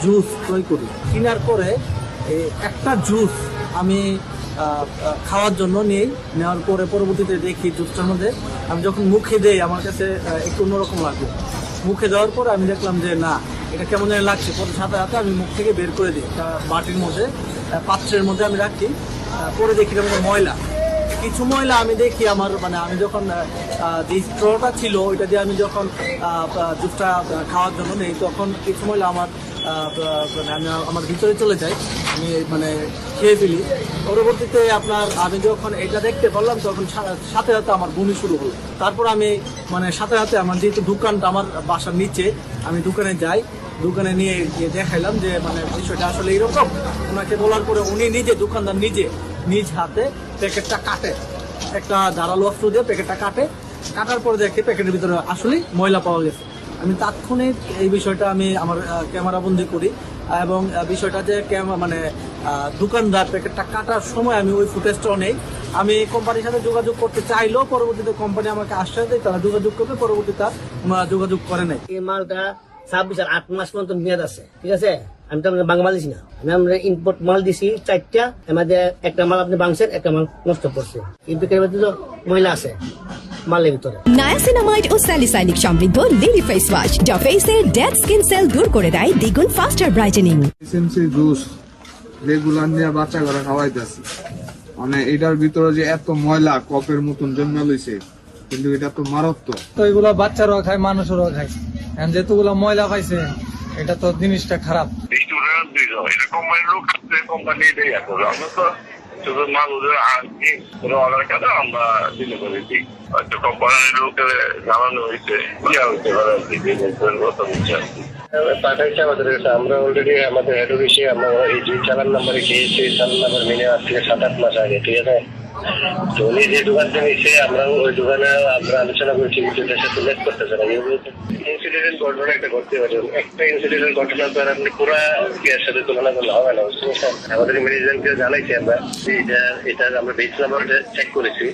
Juice ক্রয় করি, কেনার পরে একটা জুস আমি খাওয়ার জন্য নেওয়ার পরে পরবর্তীতে দেখি জুসটার মধ্যে আমি যখন মুখে দেই আমার কাছে একটু অন্যরকম লাগলো। মুখে দেওয়ার পর আমি দেখলাম যে না, এটা কেমন যেন লাগছে। পরে সাথে সাথে আমি মুখ থেকে বের করে দিই, একটা বাটির মধ্যে, পাত্রের মধ্যে আমি রাখি। পরে দেখি ময়লা, কিছু ময়লা আমি দেখি আমার, মানে আমি যখন যে স্ট্রটা ছিল ওইটা দিয়ে আমি যখন জুসটা খাওয়ার জন্য নেই, তখন কিছু ময়লা আমার আমার ভিতরে চলে যায়, আমি মানে খেয়ে ফেলি। পরবর্তীতে আমি যখন এটা দেখতে পারলাম তখন সাথে সাথে আমার বমি শুরু হলো। তারপর আমি মানে সাথে সাথে আমার যেহেতু দোকানটা আমার বাসার নিচে, আমি দোকানে যাই, দোকানে নিয়ে গিয়ে দেখাইলাম যে মানে বিষয়টা আসলে এইরকম। ওনাকে বলার পরে উনি নিজে, দোকানদার নিজে নিজ হাতে প্যাকেটটা কাটে, একটা ধারালো অস্ত্র দিয়ে প্যাকেটটা কাটার পরে দেখে প্যাকেটের ভিতরে আসলেই ময়লা পাওয়া গেছে। আমি তাৎক্ষণিক এই বিষয়টা আমি আমার ক্যামেরা বন্দি করি, এবং বিষয়টা যে মানে দোকানদার প্যাকেটটা কাটার সময় আমি ওই ফুটেজটাও নেই। আমি কোম্পানির সাথে যোগাযোগ করতে চাইলেও পরবর্তীতে কোম্পানি আমাকে আশ্বাস দেয় তারা যোগাযোগ করবে, পরবর্তীতে যোগাযোগ করে নাই। এই মালটা 26 আর 8 মাস পর্যন্ত মেয়াদ আছে, ঠিক আছে। আমি তো বাংলাদেশি না, আমরা ইম্পোর্ট মাল দিছি 4টা, আমাদের একটা মাল আপনি ভাঙছেন, একটা মাল নষ্ট করছে, কিন্তু মহিলা আছে মালের ভিতরে। নায়াসিনামাইড ও স্যালিসাইলিক সমৃদ্ধ লিলি ফেস ওয়াশ যা ফেসের ডেড স্কিন সেল দূর করে দেয় দ্বিগুণ ফাস্টার ব্রাইটেনিং। এসএমসি জুস রেগুলার নিয়ে বাচ্চা ঘরে খাওয়াইতেছি, মানে এটার ভিতরে যে এত ময়লা কপের মতন জন্মে লইছে, কিন্তু এটা তো মারাত্মক। তো এগুলো বাচ্চারাও খায়, মানুষেরও খায়, যেহেতুগুলো ময়লা পাইছে এটা তো জিনিসটা খারাপ। কোম্পানির লোক কোম্পানি শুধু মাল অর্ডার করে আমরা দিলে করে দিই, হয়তো কোম্পানির লোকের জানানো হয়েছে পাঠাইছে আমাদের কাছে। আমরা অলরেডি আমাদের হেড অফিসে আমরা এই যে চালান নাম্বারে খেয়েছি, চালান নাম্বার মেনে আজ থেকে 7-8 মাস আগে, ঠিক আছে। তো উনি যে দোকানটা নিচ্ছে আমরা ওই দোকানে আমরা আলোচনা করছি, কিন্তু এটার সাথে লেট করতেছে না। ইনসিডেন্ট ঘটনা একটা ঘটতে পারে, একটা ইনসিডেন্ট ঘটনা তো আর আপনি পুরা কেয়ার সাথে তুলনা করলে হবে না। আমাদের ম্যানেজমেন্টকে জানাইছি আমরা, এটা আমরা বেস নাম্বারটা চেক করেছি।